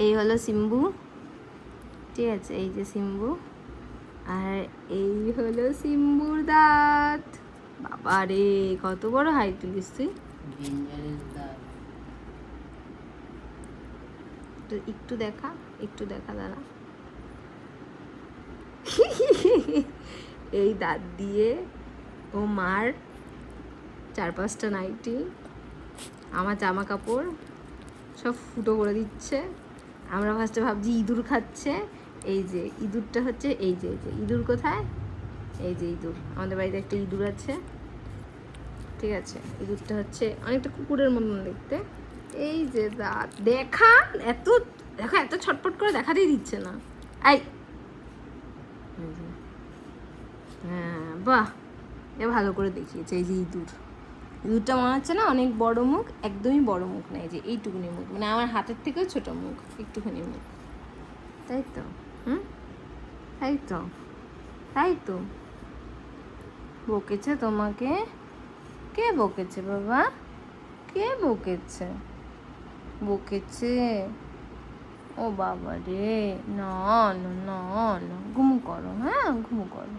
এই হলো সিম্বু, ঠিক আছে, এই যে সিম্বু, আর এই হলো সিম্বুর দাঁত। বাবা রে, কত বড় হাইট তুলিস তুই। একটু দেখা, একটু দেখা দাঁড়া। এই দাঁত দিয়ে ও মার 4-5টা নাইটি, আমার জামা কাপড় সব ফুটো করে দিচ্ছে। আমরা ফার্স্টে ভাবছি ইঁদুর খাচ্ছে। এই যে ইঁদুরটা হচ্ছে, এই যে ইঁদুর কোথায়, এই যে ইঁদুর, আমাদের বাড়িতে একটা ইঁদুর আছে, ঠিক আছে। ইঁদুরটা হচ্ছে অনেকটা কুকুরের মতন দেখতে। এই যে দাঁত দেখা, এত দেখো, এত ছটপট করে দেখাতেই দিচ্ছে না। আই, হ্যাঁ বাহ, এ ভালো করে দেখিয়েছে। এই যে ইঁদুরটা মনে হচ্ছে না অনেক বড় মুখ, একদমই বড় মুখ না, এই যে এইটুকুনি মুখ, মানে আমার হাতের থেকেও ছোট মুখ, একটুখানি মুখ, তাই তো। তাই তো, তাই তো। বকেছে তোমাকে? কে বকেছে বাবা? কে বকেছে? বকেছে? ও বাবা রে, না না না না, ঘুম করো, হ্যাঁ ঘুম করো।